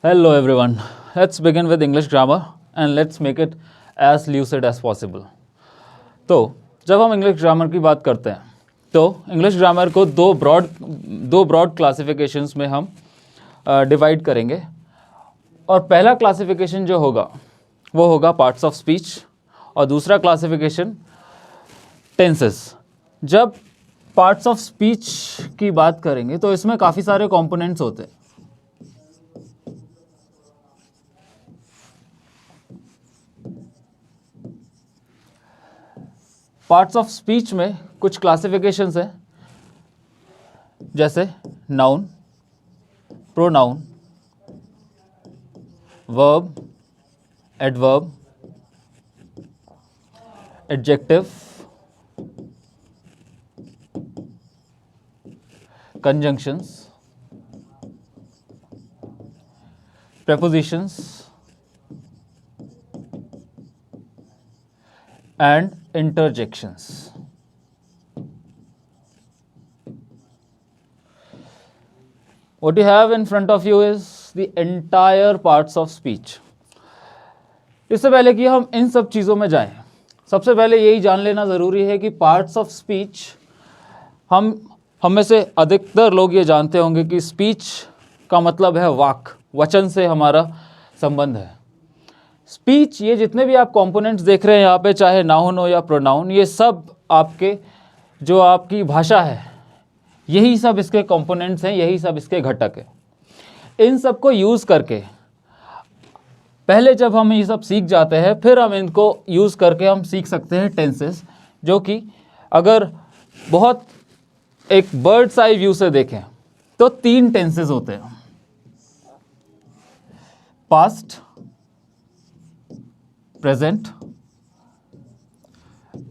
Hello everyone. Let's begin with English grammar and let's make it as lucid as possible. तो जब हम English grammar की बात करते हैं तो इंग्लिश ग्रामर को दो ब्रॉड क्लासिफिकेशंस में हम डिवाइड करेंगे। और पहला क्लासिफिकेशन जो होगा वो होगा पार्ट्स ऑफ स्पीच और दूसरा क्लासिफिकेशन टेंसेस। जब पार्ट्स ऑफ स्पीच की बात करेंगे तो इसमें काफ़ी सारे कंपोनेंट्स होते हैं। पार्ट्स ऑफ स्पीच में कुछ क्लासिफिकेशंस हैं, जैसे noun, pronoun, verb, adverb, adjective, conjunctions, prepositions and interjections. What you have in front of you is the entire parts of speech. इससे पहले कि हम इन सब चीज़ों में जाएं, सबसे पहले यही जान लेना ज़रूरी है कि पार्ट्स ऑफ स्पीच हम में से अधिकतर लोग ये जानते होंगे कि स्पीच का मतलब है वाक, वचन से हमारा संबंध है। स्पीच, ये जितने भी आप कंपोनेंट्स देख रहे हैं यहाँ पे, चाहे नाउन हो या प्रोनाउन, ये सब आपके जो आपकी भाषा है, यही सब इसके कंपोनेंट्स हैं, यही सब इसके घटक हैं। इन सब को यूज़ करके पहले जब हम ये सब सीख जाते हैं, फिर हम इनको यूज़ करके हम सीख सकते हैं टेंसेस, जो कि अगर बहुत एक बर्ड्स आई व्यू से देखें तो 3 टेंसेस होते हैं: पास्ट, प्रेजेंट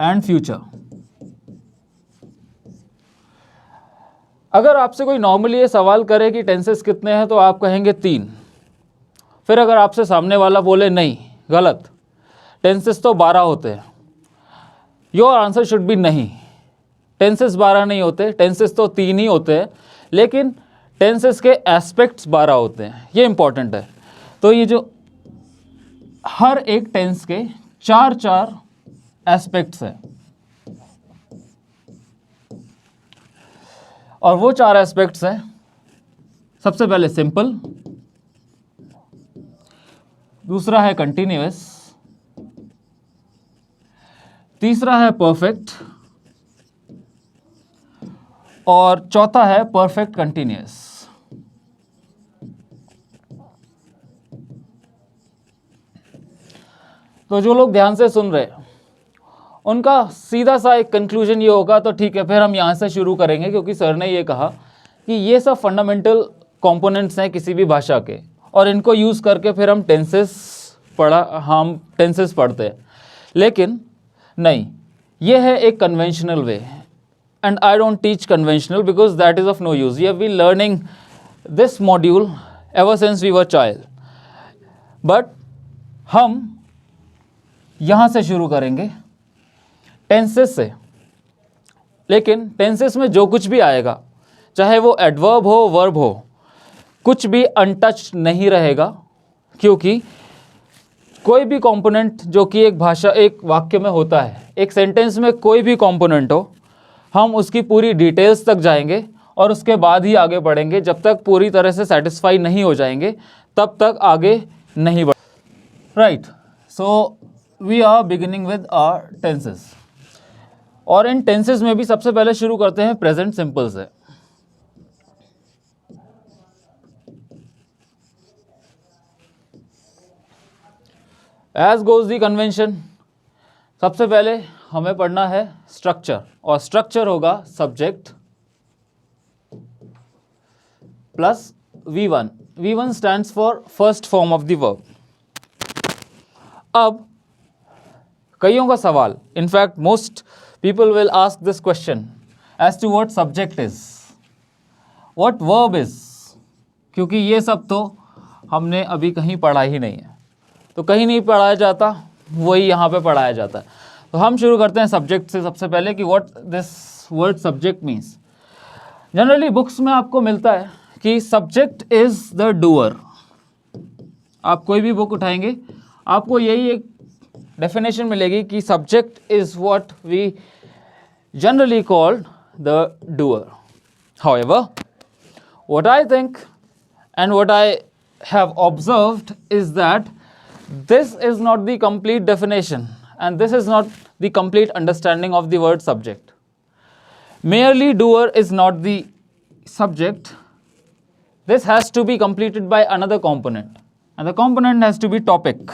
एंड फ्यूचर। अगर आपसे कोई नॉर्मली ये सवाल करे कि टेंसेस कितने हैं, तो आप कहेंगे 3। फिर अगर आपसे सामने वाला बोले नहीं, गलत, टेंसेस तो 12 होते हैं, योर आंसर शुड बी नहीं, टेंसेस 12 नहीं होते, टेंसेस तो 3 ही होते हैं, लेकिन टेंसेस के एस्पेक्ट्स 12 होते हैं। ये इंपॉर्टेंट है। तो ये जो हर एक टेंस के 4 एस्पेक्ट्स हैं, और वो 4 एस्पेक्ट्स हैं, सबसे पहले सिंपल, दूसरा है कंटिन्यूअस, तीसरा है परफेक्ट और चौथा है परफेक्ट कंटिन्यूअस। तो जो लोग ध्यान से सुन रहे हैं उनका सीधा सा एक कंक्लूजन ये होगा, तो ठीक है, फिर हम यहाँ से शुरू करेंगे, क्योंकि सर ने ये कहा कि ये सब फंडामेंटल कंपोनेंट्स हैं किसी भी भाषा के, और इनको यूज़ करके फिर हम टेंसेस पढ़ते हैं। लेकिन नहीं, ये है एक conventional way, and I don't teach conventional because that is of no use. We have been learning this module ever since we were child, but हम यहाँ से शुरू करेंगे टेंसेस से। लेकिन टेंसेस में जो कुछ भी आएगा, चाहे वो एडवर्ब हो, वर्ब हो, कुछ भी अनटच्ड नहीं रहेगा, क्योंकि कोई भी कंपोनेंट जो कि एक वाक्य में होता है, एक सेंटेंस में कोई भी कंपोनेंट हो, हम उसकी पूरी डिटेल्स तक जाएंगे और उसके बाद ही आगे बढ़ेंगे। जब तक पूरी तरह से सेटिस्फाई नहीं हो जाएंगे, तब तक आगे नहीं बढ़। Right, so we are beginning with our tenses, और इन टेंसेस में भी सबसे पहले शुरू करते हैं प्रेजेंट सिंपल से। एज गोज दी कन्वेंशन, सबसे पहले हमें पढ़ना है स्ट्रक्चर, और स्ट्रक्चर होगा subject plus V1। V1 stands for first form of the verb. अब कईयों का सवाल, in fact most people will ask this question as to what subject is, what verb is, क्योंकि ये सब तो हमने अभी कहीं पढ़ा ही नहीं है, तो कहीं नहीं पढ़ाया जाता, वही यहाँ पे पढ़ाया जाता है। तो हम शुरू करते हैं सब्जेक्ट से सबसे पहले कि what this word subject means। Generally books में आपको मिलता है कि सब्जेक्ट इज द डूअर, आप कोई भी बुक उठाएंगे आपको यही एक डेफिनेशन मिलेगी कि subject is what we generally called the doer. However, what I think and what I have observed is that this is not the complete definition and this is not the complete understanding of the word subject. Merely doer is not the subject. This has to be completed by another component and the component has to be topic.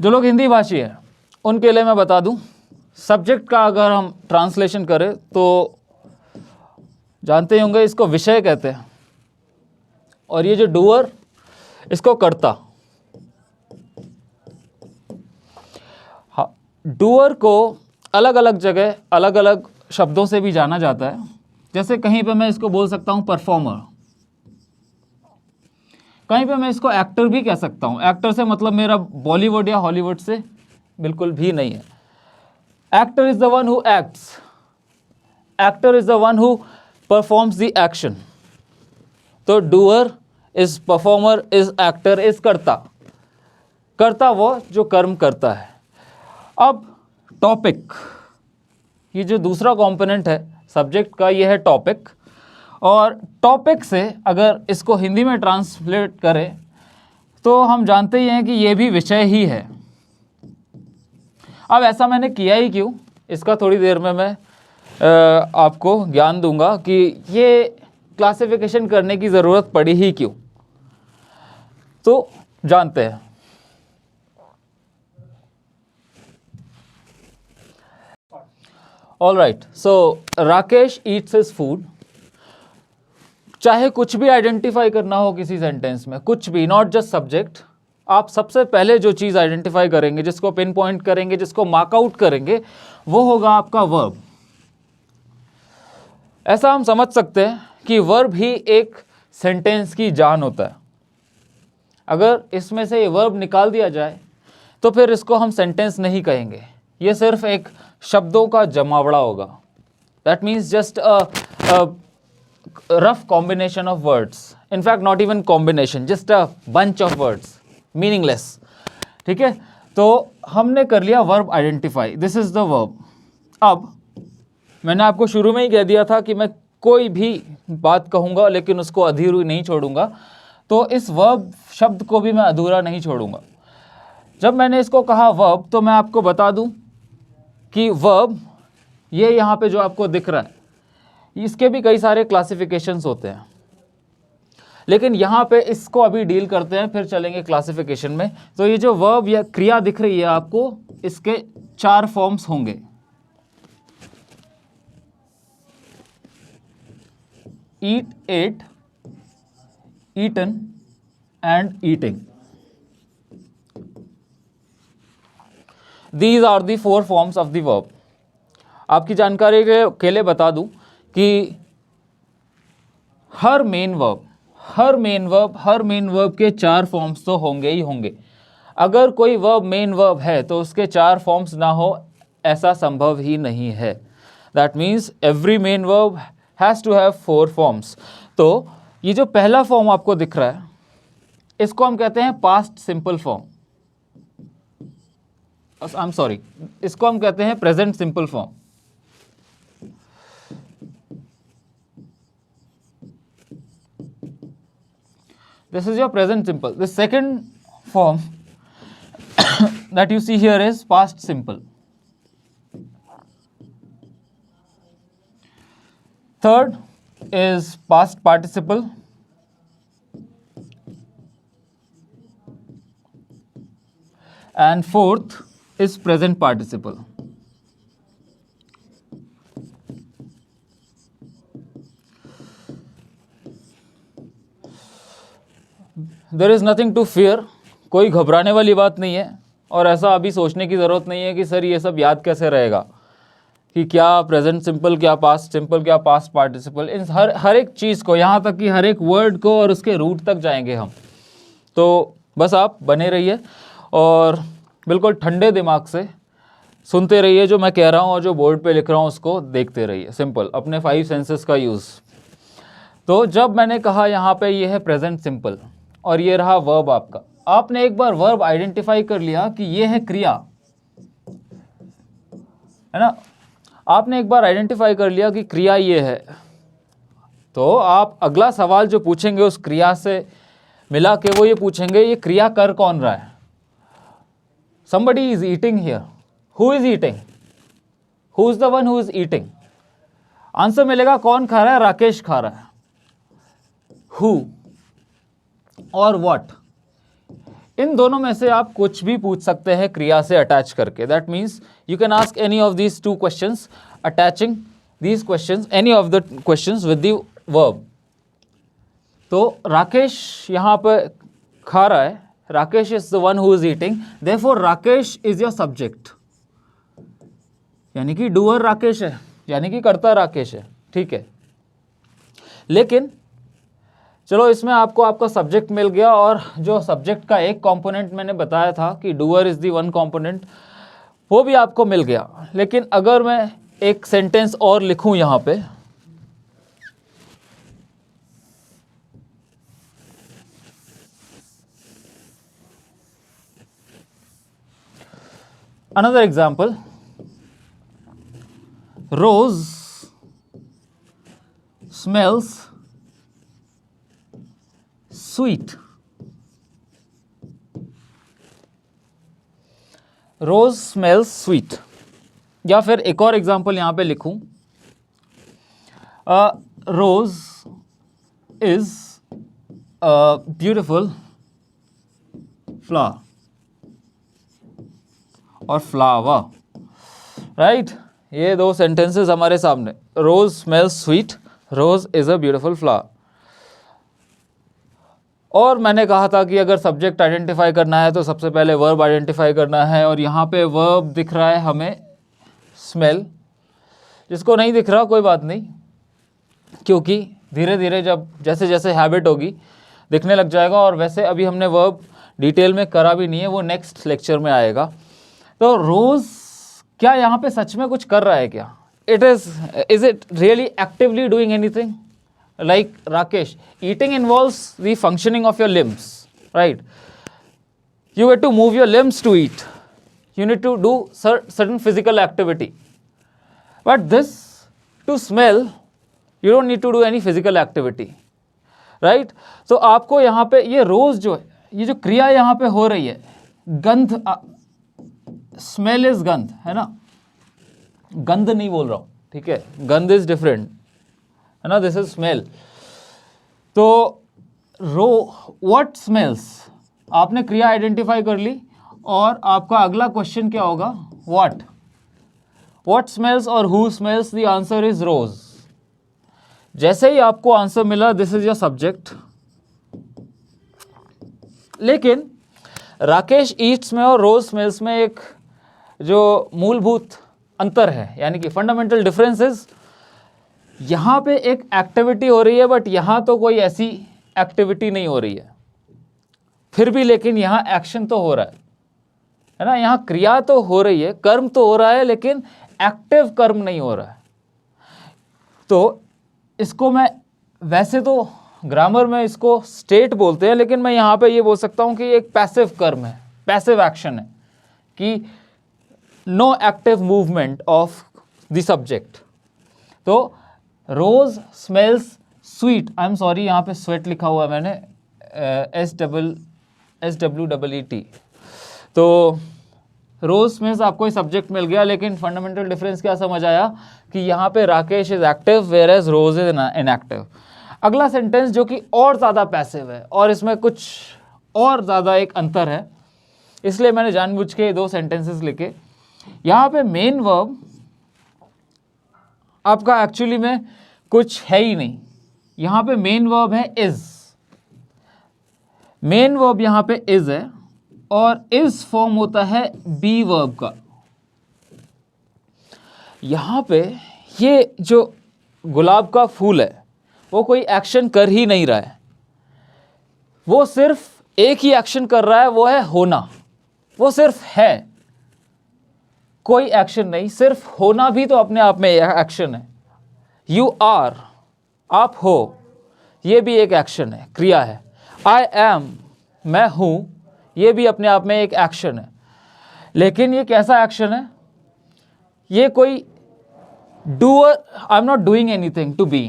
जो लोग हिंदी भाषी हैं उनके लिए मैं बता दूं, subject का अगर हम ट्रांसलेशन करें तो जानते होंगे इसको विषय कहते हैं और ये जो डूअर इसको कर्ता. डूअर को अलग अलग जगह अलग अलग शब्दों से भी जाना जाता है. जैसे कहीं पे मैं इसको बोल सकता हूँ परफॉर्मर, कहीं पे मैं इसको एक्टर भी कह सकता हूँ. एक्टर से मतलब मेरा बॉलीवुड या हॉलीवुड से बिल्कुल भी नहीं है. Actor is the one who acts, actor is the one who performs the action. तो doer is performer is actor is कर्ता. कर्ता वो जो कर्म करता है. अब टॉपिक, ये जो दूसरा कंपोनेंट है सब्जेक्ट का, ये है टॉपिक. और टॉपिक से अगर इसको हिंदी में ट्रांसलेट करें तो हम जानते ही हैं कि ये भी विषय ही है. अब ऐसा मैंने किया ही क्यों, इसका थोड़ी देर में मैं आपको ज्ञान दूंगा कि ये क्लासिफिकेशन करने की ज़रूरत पड़ी ही क्यों. तो जानते हैं. ऑल राइट, सो राकेश ईट्स हिज फूड. चाहे कुछ भी आइडेंटिफाई करना हो किसी सेंटेंस में, कुछ भी, नॉट जस्ट सब्जेक्ट, आप सबसे पहले जो चीज़ आइडेंटिफाई करेंगे, जिसको पिन पॉइंट करेंगे, जिसको मार्कआउट करेंगे, वो होगा आपका वर्ब. ऐसा हम समझ सकते हैं कि वर्ब ही एक सेंटेंस की जान होता है. अगर इसमें से ये वर्ब निकाल दिया जाए तो फिर इसको हम सेंटेंस नहीं कहेंगे, ये सिर्फ एक शब्दों का जमावड़ा होगा. That means just a rough combination of words, in fact not even combination, just a bunch of words, meaningless. ठीक है, तो हमने कर लिया verb identify, this is the verb. अब मैंने आपको शुरू में ही कह दिया था कि मैं कोई भी बात कहूँगा लेकिन उसको अधूरी नहीं छोड़ूंगा, तो इस verb शब्द को भी मैं अधूरा नहीं छोड़ूंगा. जब मैंने इसको कहा verb तो मैं आपको बता दूं कि verb ये यहाँ पे जो आपको दिख रहा है इसके भी कई सारे क्लासिफिकेशंस होते हैं, लेकिन यहाँ पे इसको अभी डील करते हैं, फिर चलेंगे क्लासिफिकेशन में. तो ये जो वर्ब या क्रिया दिख रही है आपको, इसके 4 फॉर्म्स होंगे. Eat, ate, eaten and eating. These are the 4 forms of the verb. आपकी जानकारी के लिए बता दूं कि हर मेन वर्ब के 4 फॉर्म्स तो होंगे ही होंगे. अगर कोई वर्ब मेन वर्ब है तो उसके 4 फॉर्म्स ना हो ऐसा संभव ही नहीं है. That means every main verb has to have 4 forms. तो ये जो पहला फॉर्म आपको दिख रहा है इसको हम कहते हैं past simple form. I am sorry, इसको हम कहते हैं present simple form. This is your present simple. The second form that you see here is past simple. Third is past participle. And fourth is present participle. There is nothing to fear, कोई घबराने वाली बात नहीं है. और ऐसा अभी सोचने की ज़रूरत नहीं है कि सर ये सब याद कैसे रहेगा, कि क्या प्रेजेंट सिंपल, क्या पास्ट सिंपल, क्या पास्ट पार्टिसिपल. इन हर एक चीज़ को, यहाँ तक कि हर एक वर्ड को और उसके रूट तक जाएंगे हम. तो बस आप बने रहिए और बिल्कुल ठंडे दिमाग से सुनते रहिए जो मैं कह रहा हूँ और जो बोर्ड पे लिख रहा हूँ उसको देखते रहिए. सिंपल, अपने 5 सेंसेस का यूज़. तो जब मैंने कहा यहाँ पे ये है प्रेजेंट सिंपल और ये रहा वर्ब आपका, आपने एक बार वर्ब आइडेंटिफाई कर लिया कि ये है क्रिया, है ना, आपने एक बार आइडेंटिफाई कर लिया कि क्रिया ये है, तो आप अगला सवाल जो पूछेंगे उस क्रिया से मिला के वो ये पूछेंगे ये क्रिया कर कौन रहा है। somebody is eating here, who is eating, who is the one who is eating, answer मिलेगा कौन खा रहा है, राकेश खा रहा है। who और what, इन दोनों में से आप कुछ भी पूछ सकते हैं क्रिया से अटैच करके। That means you can ask any of these two questions attaching these questions, any of the questions with the verb. तो राकेश यहाँ पे खा रहा है, Rakesh is the one who is eating, therefore Rakesh is your subject, यानी कि doer Rakesh है, यानी कि कर्ता राकेश है, ठीक है। लेकिन चलो इसमें आपको आपका सब्जेक्ट मिल गया, और जो सब्जेक्ट का एक कंपोनेंट मैंने बताया था कि doer is the one component, वो भी आपको मिल गया। लेकिन अगर मैं एक सेंटेंस और लिखूं यहाँ पे, another example, Rose smells sweet. Rose smells sweet. या फिर एक और एग्जाम्पल यहाँ पे लिखूं, Rose is a beautiful flower और फ्लावर, राइट। ये दो सेंटेंसेस हमारे सामने, rose smells sweet, rose is a beautiful flower. और मैंने कहा था कि अगर सब्जेक्ट आइडेंटिफाई करना है तो सबसे पहले वर्ब आइडेंटिफाई करना है, और यहाँ पे वर्ब दिख रहा है हमें स्मेल, जिसको नहीं दिख रहा कोई बात नहीं, क्योंकि धीरे धीरे जब जैसे जैसे हैबिट होगी दिखने लग जाएगा। और वैसे अभी हमने वर्ब डिटेल में करा भी नहीं है, वो नेक्स्ट लेक्चर में आएगा। तो रोज क्या यहाँ पे सच में कुछ कर रहा है क्या, is it really actively doing anything, like Rakesh, eating involves the functioning of your limbs, right, you get to move your limbs to eat, you need to do certain physical activity, but this to smell you don't need to do any physical activity, right। तो आपको यहाँ पे ये रोज जो है, ये जो क्रिया यहाँ पे हो रही है, गंध, स्मेल इज गंध, है ना, गंध नहीं बोल रहा हूं, ठीक है, गंध इज डिफरेंट, है ना, दिस इज स्मेल। तो व्हाट स्मेल्स, आपने क्रिया आइडेंटिफाई कर ली, और आपका अगला क्वेश्चन क्या होगा, व्हाट स्मेल्स और who smells, the answer is rose. जैसे ही आपको आंसर मिला, दिस इज योर सब्जेक्ट। लेकिन राकेश ईट्स में और रोज स्मेल्स में एक जो मूलभूत अंतर है, यानी कि फंडामेंटल डिफरेंसेस, यहाँ पे एक एक्टिविटी हो रही है, बट यहाँ तो कोई ऐसी एक्टिविटी नहीं हो रही है, फिर भी लेकिन यहाँ एक्शन तो हो रहा है ना, यहाँ क्रिया तो हो रही है, कर्म तो हो रहा है, लेकिन एक्टिव कर्म नहीं हो रहा है। तो इसको मैं, वैसे तो ग्रामर में इसको स्टेट बोलते हैं, लेकिन मैं यहाँ पे ये बोल सकता हूँ कि एक पैसिव कर्म है, पैसिव एक्शन है, कि no active movement of the subject. तो rose smells sweet, I am sorry यहाँ पे स्वेट लिखा हुआ है मैंने, SWEET। तो रोज स्मेल्स आपको सब्जेक्ट मिल गया, लेकिन फंडामेंटल डिफरेंस क्या समझ आया कि यहाँ पे Rakesh is active whereas Rose is inactive. अगला सेंटेंस जो कि और ज़्यादा पैसिव है, और इसमें कुछ और ज़्यादा एक अंतर है, इसलिए मैंने जानबूझ के दो सेंटेंसेस लिखे। यहाँ पे मेन वर्ब आपका एक्चुअली में कुछ है ही नहीं, यहाँ पे मेन वर्ब है इज, मेन वर्ब यहाँ पे इज है, और इज फॉर्म होता है बी वर्ब का। यहाँ पे ये जो गुलाब का फूल है वो कोई एक्शन कर ही नहीं रहा है, वो सिर्फ एक ही एक्शन कर रहा है, वो है होना, वो सिर्फ है, कोई एक्शन नहीं, सिर्फ होना भी तो अपने आप में एक्शन है। यू आर, आप हो, ये भी एक एक्शन है, क्रिया है। आई एम, मैं हूँ, ये भी अपने आप में एक एक्शन है। लेकिन ये कैसा एक्शन है? ये कोई doer, I am not doing anything to be.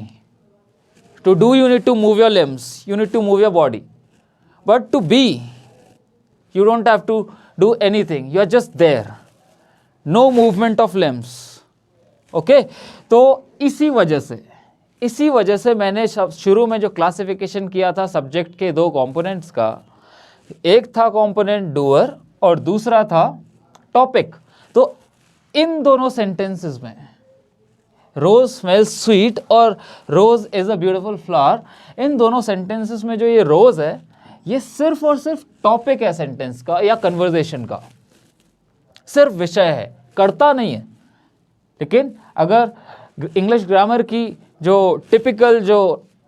To do you need to move your limbs, you need to move your body, but to be you don't have to do anything, you are just there, no movement of limbs, okay? तो इसी वजह से मैंने शुरू में जो classification किया था सब्जेक्ट के दो कंपोनेंट्स का, एक था कंपोनेंट डूअर और दूसरा था टॉपिक। तो इन दोनों सेंटेंसेस में रोज स्मेल्स स्वीट और रोज इज अ ब्यूटीफुल फ्लावर, इन दोनों सेंटेंसेस में जो ये रोज है, ये सिर्फ और सिर्फ टॉपिक है सेंटेंस का या कन्वर्सेशन का, सिर्फ विषय है, कर्ता नहीं है। लेकिन अगर इंग्लिश ग्रामर की जो टिपिकल जो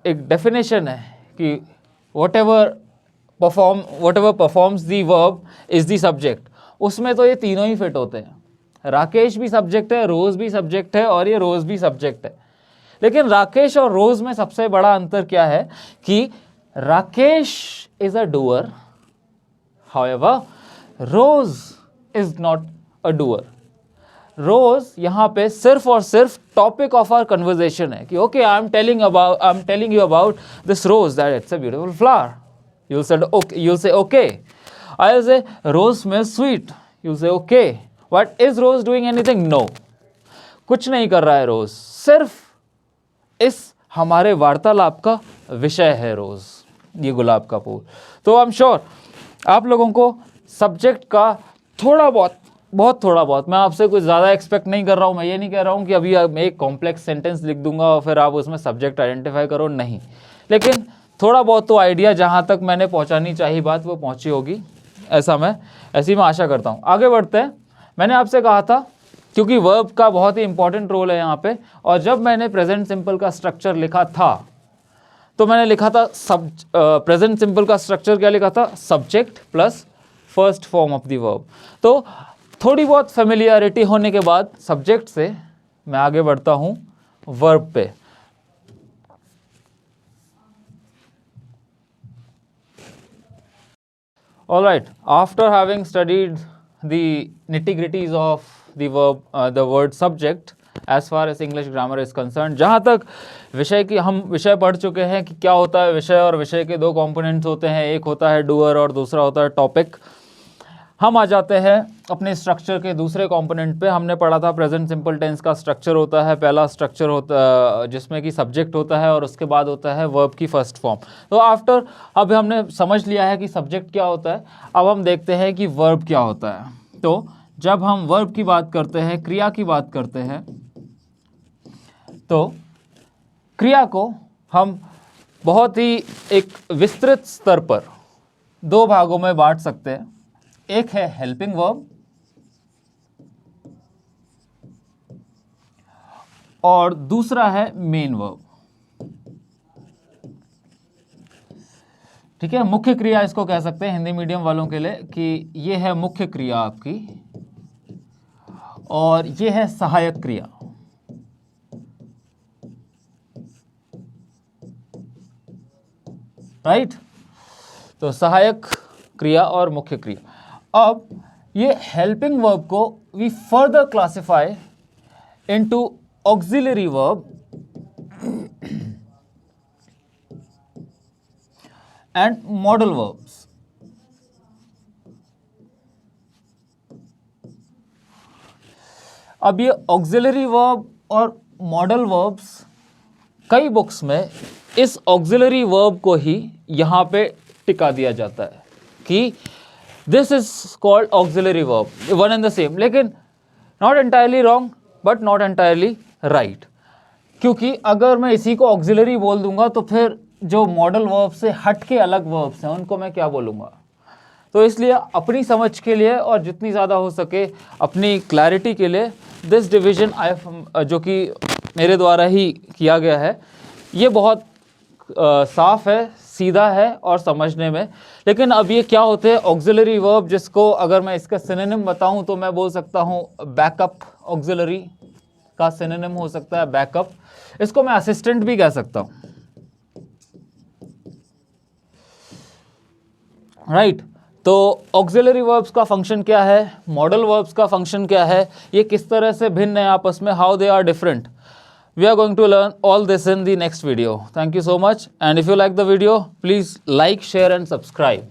एक डेफिनेशन है कि whatever performs the verb is the subject, उसमें तो ये तीनों ही फिट होते हैं। राकेश भी सब्जेक्ट है, रोज भी सब्जेक्ट है और ये रोज भी सब्जेक्ट है। लेकिन राकेश और रोज में सबसे बड़ा अंतर क्या है कि Rakesh is a doer, however Rose is not a doer. Rose यहाँ पे सिर्फ और सिर्फ टॉपिक ऑफ आवर कन्वर्सेशन है कि okay I am telling you about this rose that it's a beautiful flower, you'll say okay. I'll say rose smells sweet, you'll say okay, but is Rose doing anything? No, कुछ नहीं कर रहा है रोज, सिर्फ इस हमारे वार्तालाप का विषय है रोज, ये गुलाब का फूल। तो आई एम श्योर आप लोगों को सब्जेक्ट का बहुत थोड़ा बहुत, मैं आपसे कुछ ज़्यादा एक्सपेक्ट नहीं कर रहा हूँ। मैं ये नहीं कह रहा हूँ कि अभी मैं एक कॉम्प्लेक्स सेंटेंस लिख दूंगा और फिर आप उसमें सब्जेक्ट आइडेंटिफाई करो, नहीं। लेकिन थोड़ा बहुत तो आइडिया जहाँ तक मैंने पहुँचानी चाहिए बात वो पहुँची होगी, ऐसी मैं आशा करता हूँ। आगे बढ़ते हैं। मैंने आपसे कहा था क्योंकि वर्ब का बहुत ही इंपॉर्टेंट रोल है यहाँ पे, और जब मैंने प्रेजेंट सिंपल का स्ट्रक्चर लिखा था तो मैंने लिखा था प्रेजेंट सिंपल का स्ट्रक्चर क्या लिखा था? Subject plus first form of the verb. तो थोड़ी बहुत फेमिलियरिटी होने के बाद सब्जेक्ट से मैं आगे बढ़ता हूं वर्ब पे। Alright, after having studied the nitty-gritties of the verb, the word subject as far as English grammar is concern, जहाँ तक विषय की हम विषय पढ़ चुके हैं कि क्या होता है विषय, और विषय के दो कंपोनेंट्स होते हैं, एक होता है डूअर और दूसरा होता है टॉपिक। हम आ जाते हैं अपने स्ट्रक्चर के दूसरे कंपोनेंट पे। हमने पढ़ा था प्रेजेंट सिंपल टेंस का स्ट्रक्चर होता है, पहला स्ट्रक्चर होता जिसमें कि सब्जेक्ट होता है और उसके बाद होता है वर्ब की फर्स्ट फॉर्म। तो आफ्टर अब हमने समझ लिया है कि सब्जेक्ट क्या होता है, अब हम देखते हैं कि वर्ब क्या होता है। तो जब हम वर्ब की बात करते हैं, क्रिया की बात करते हैं, तो क्रिया को हम बहुत ही एक विस्तृत स्तर पर दो भागों में बांट सकते हैं। एक है हेल्पिंग वर्ब और दूसरा है मेन वर्ब। ठीक है, मुख्य क्रिया इसको कह सकते हैं हिंदी मीडियम वालों के लिए कि ये है मुख्य क्रिया आपकी और ये है सहायक क्रिया। राइट, तो सहायक क्रिया और मुख्य क्रिया। अब ये हेल्पिंग वर्ब को we further classify into auxiliary verb and modal verbs. अब ये ऑक्सिलरी वर्ब और मॉडल वर्ब्स, कई बुक्स में इस ऑक्सिलरी वर्ब को ही यहाँ पे टिका दिया जाता है कि this is called auxiliary verb, one and the same. लेकिन not entirely wrong but not entirely right, क्योंकि अगर मैं इसी को ऑक्सिलरी बोल दूंगा तो फिर जो मॉडल वर्ब से हट के अलग वर्ब्स हैं उनको मैं क्या बोलूँगा। तो इसलिए अपनी समझ के लिए और जितनी ज़्यादा हो सके अपनी क्लैरिटी के लिए दिस डिवीजन जो कि मेरे द्वारा ही किया गया है, ये बहुत साफ है, सीधा है और समझने में। लेकिन अब ये क्या होते हैं ऑक्सिलरी वर्ब, जिसको अगर मैं इसका सिनोनिम बताऊं तो मैं बोल सकता हूं बैकअप। ऑक्सिलरी का सिनोनिम हो सकता है बैकअप, इसको मैं असिस्टेंट भी कह सकता हूं। राइट तो ऑक्सिलरी वर्ब्स का फंक्शन क्या है, मॉडल वर्ब्स का फंक्शन क्या है, ये किस तरह से भिन्न है आपस में, how they are different. We are going to learn all this in the next video. Thank you so much, and if you like the video, please like, share and subscribe.